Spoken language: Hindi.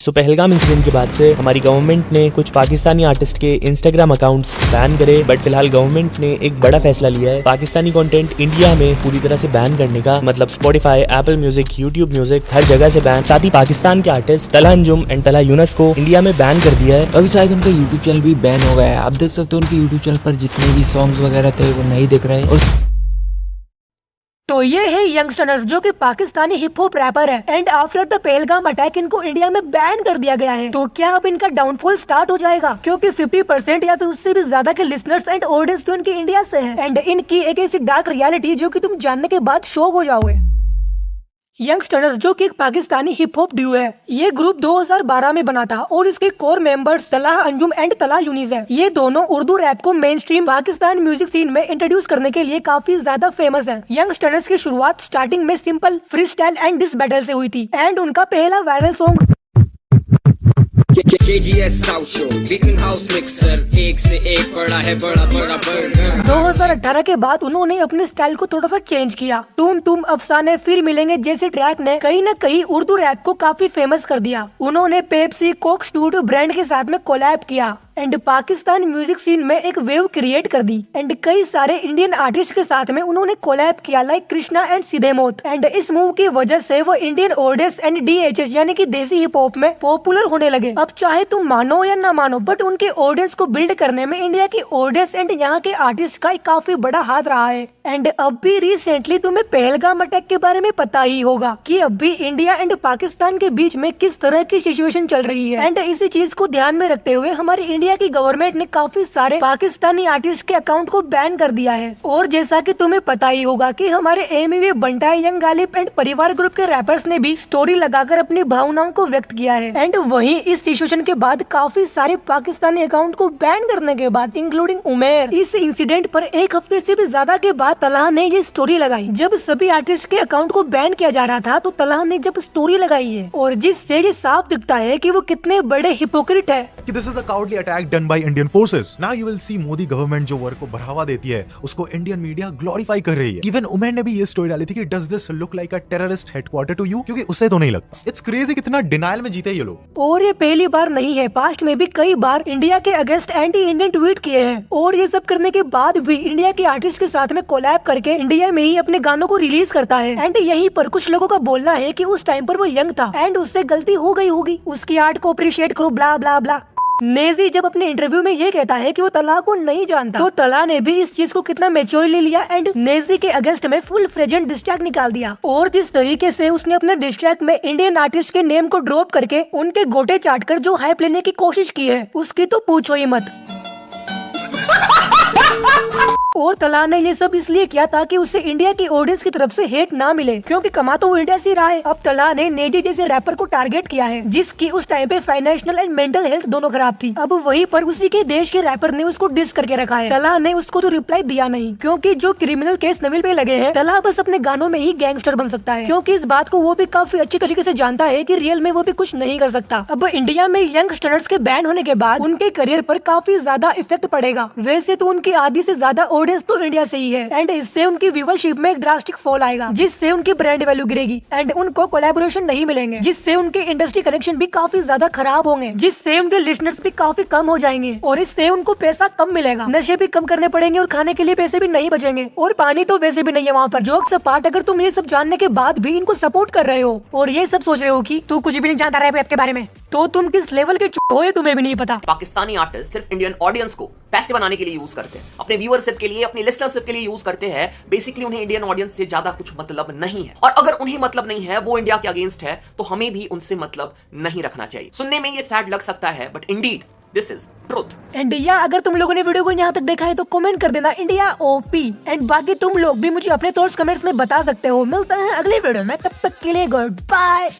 पहलगाम इंसिडेंट के बाद से हमारी गवर्नमेंट ने कुछ पाकिस्तानी आर्टिस्ट के इंस्टाग्राम अकाउंट्स बैन करे, बट फिलहाल गवर्नमेंट ने एक बड़ा फैसला लिया है पाकिस्तानी कंटेंट इंडिया में पूरी तरह से बैन करने का। मतलब Spotify, Apple Music, YouTube Music, हर जगह से बैन। साथ ही पाकिस्तान के आर्टिस्ट तलहा अंजुम एंड तलहा यूनुस को इंडिया में बैन कर दिया है। अभी शायद उनका यूट्यूब चैनल भी बैन हो गया है। आप देख सकते हो उनके यूट्यूब चैनल पर जितने भी सॉन्ग्स वगैरह थे वो नहीं दिख रहे। और तो ये है यंगस्टर्स जो कि पाकिस्तानी हिप हॉप रैपर है and after the Pahalgam attack इनको इंडिया में बैन कर दिया गया है। तो क्या अब इनका डाउनफॉल स्टार्ट हो जाएगा? क्योंकि 50% या फिर उससे भी ज्यादा के लिसनर्स एंड ऑडियंस तो इनके इंडिया से हैं एंड इनकी एक ऐसी डार्क रियलिटी जो कि तुम जानने के बाद शॉक हो जाओगे। यंगस्टर्स जो कि एक पाकिस्तानी हिप हॉप ड्यू है। ये ग्रुप 2012 में बना था और इसके core members Talha Anjum and Talha Yunus है। ये दोनों उर्दू रैप को mainstream Pakistan music scene में इंट्रोड्यूस करने के लिए काफी ज्यादा फेमस है। यंगस्टर्स की शुरुआत स्टार्टिंग में simple freestyle and diss battle से हुई थी एंड उनका पहला viral song KGS South Show, Beaten House Mixer, एक से एक बड़ा है बड़ा बड़ा बर्गर। 2018 के बाद उन्होंने अपने स्टाइल को थोड़ा सा चेंज किया। तुम अफसाने फिर मिलेंगे जैसे ट्रैक ने कहीं न कहीं उर्दू रैप को काफी फेमस कर दिया। उन्होंने पेप्सी, कोक स्टूडियो ब्रांड के साथ में कोलैब किया एंड पाकिस्तान म्यूजिक सीन में एक वेव क्रिएट कर दी एंड कई सारे इंडियन आर्टिस्ट के साथ में उन्होंने कोलैब किया लाइक कृष्णा एंड सिद्धेमोत। एंड इस मूव की वजह से वो इंडियन ऑडियंस एंड DHS यानी कि देसी हिप हॉप में पॉपुलर होने लगे। अब चाहे तुम मानो या ना मानो बट उनके ऑडियंस को बिल्ड करने में इंडिया की ऑडियंस एंड यहाँ के आर्टिस्ट का काफी बड़ा हाथ रहा है। एंड अब भी रिसेंटली तुम्हें पहलगाम अटैक के बारे में पता ही होगा कि अब भी इंडिया एंड पाकिस्तान के बीच में किस तरह की सिचुएशन चल रही है। एंड इसी चीज को ध्यान में रखते हुए हमारी इंडिया की गवर्नमेंट ने काफी सारे पाकिस्तानी आर्टिस्ट के अकाउंट को बैन कर दिया है। और जैसा कि तुम्हें पता ही होगा कि हमारे एमवी बंटा, यंग गालिब एंड परिवार ग्रुप के रैपर्स ने भी स्टोरी लगाकर अपनी भावनाओं को व्यक्त किया है। एंड वहीं इस सिचुएशन के बाद काफी सारे पाकिस्तानी अकाउंट को बैन करने के बाद इंक्लूडिंग उमेर, इस इंसिडेंट पर एक हफ्ते से भी ज्यादा के बाद तलहा ने ये स्टोरी लगाई। जब सभी आर्टिस्ट के अकाउंट को बैन किया जा रहा था तो तलहा ने जब स्टोरी लगाई है और जिससे ये साफ दिखता है कि वो कितने बड़े हिपोक्रेट है। This is a cowardly attack done by Indian forces. Now you will see Modi government जो वर्क को बढ़ावा देती है उसको इंडियन मीडिया ग्लोरीफाई कर रही है। इवन उमेर ने भी ये स्टोरी डाली थी कि does this look like a terrorist headquarter to you? क्योंकि उससे तो नहीं लगता। It's crazy कितना डिनाइल में जीते ये लोग। और ये पहली बार नहीं है, पास्ट में भी कई बार इंडिया के अगेंस्ट एंटी इंडियन ट्वीट किए हैं और ये सब करने के बाद भी इंडिया के आर्टिस्ट के साथ में कोलैब करके इंडिया में ही अपने गानों को रिलीज करता है। एंड यहीं पर कुछ लोगों का बोलना है कि उस टाइम पर वो यंग था एंड उससे गलती हो गई होगी, उसकी आर्ट को अप्रिशिएट करो, ब्ला ब्ला ब्ला। नेजी जब अपने इंटरव्यू में ये कहता है कि वो तलहा को नहीं जानता तो तलहा ने भी इस चीज को कितना मैच्योरली लिया एंड नेजी के अगेंस्ट में फुल फ्लेजेंट डिस्ट्रैक्ट निकाल दिया। और जिस तरीके से उसने अपने डिस्ट्रैक्ट में इंडियन आर्टिस्ट के नेम को ड्रॉप करके उनके गोटे चाटकर जो हाइप लेने की कोशिश की है उसकी तो पूछो ही मत। और तलहा ने ये सब इसलिए किया ताकि उसे इंडिया की ऑडियंस की तरफ से हेट ना मिले, क्योंकि कमा तो वो इंडिया से रहा है। अब तलहा ने नेजी जैसे रैपर को टारगेट किया है जिसकी उस टाइम पे फाइनेंशियल एंड मेंटल हेल्थ दोनों खराब थी। अब वहीं पर उसी के देश के रैपर ने उसको डिस करके रखा है। तलहा ने उसको तो रिप्लाई दिया नहीं, क्योंकि जो क्रिमिनल केस नवील पे लगे हैं तलहा बस अपने गानों में ही गैंगस्टर बन सकता है, क्योंकि इस बात को वो भी काफी अच्छी तरीके से जानता है कि रियल में वो भी कुछ नहीं कर सकता। अब इंडिया में यंगस्टर्स के बैन होने के बाद उनके करियर पर काफी ज्यादा इफेक्ट पड़ेगा। वैसे तो उनकी आधी से ज्यादा ऑडियंस तो इंडिया से ही है एंड इससे उनकी व्यूवरशिप में एक ड्रास्टिक फॉल आएगा, जिससे उनकी ब्रांड वैल्यू गिरेगी एंड उनको कोलैबोरेशन नहीं मिलेंगे, जिससे उनके इंडस्ट्री कनेक्शन भी काफी ज्यादा खराब होंगे, जिससे उनके लिसनर्स भी काफी कम हो जाएंगे और इससे उनको पैसा कम मिलेगा, नशे भी कम करने पड़ेंगे और खाने के लिए पैसे भी नहीं बचेंगे और पानी तो वैसे भी नहीं है वहाँ पर। जोक्स अपार्ट, अगर तुम ये सब जानने के बाद भी इनको सपोर्ट कर रहे हो और ये सब सोच रहे हो कि तू कुछ भी नहीं जानता रैप के बारे में, तो तुम किस लेवल के हो ये तुम्हें भी नहीं पता। पाकिस्तानी आर्टिस्ट सिर्फ इंडियन ऑडियंस को पैसे बनाने के लिए यूज करते हैं, अपने व्यूअरशिप के लिए, अपनी लिसनरशिप के लिए यूज करते हैं। बेसिकली उन्हें इंडियन ऑडियंस से ज्यादा कुछ मतलब नहीं है और अगर उन्हें मतलब नहीं है, वो इंडिया के अगेंस्ट है, तो हमें भी उनसे मतलब नहीं रखना चाहिए। सुनने में ये सैड लग सकता है but Indeed this is truth. India, अगर तुम लोगों ने वीडियो को यहाँ तक देखा है तो कमेंट कर देना इंडिया ओपी एंड बाकी तुम लोग भी मुझे अपने थॉट्स कमेंट्स में बता सकते हो। मिलते हैं अगले वीडियो में, तब तक के लिए गुड बाय।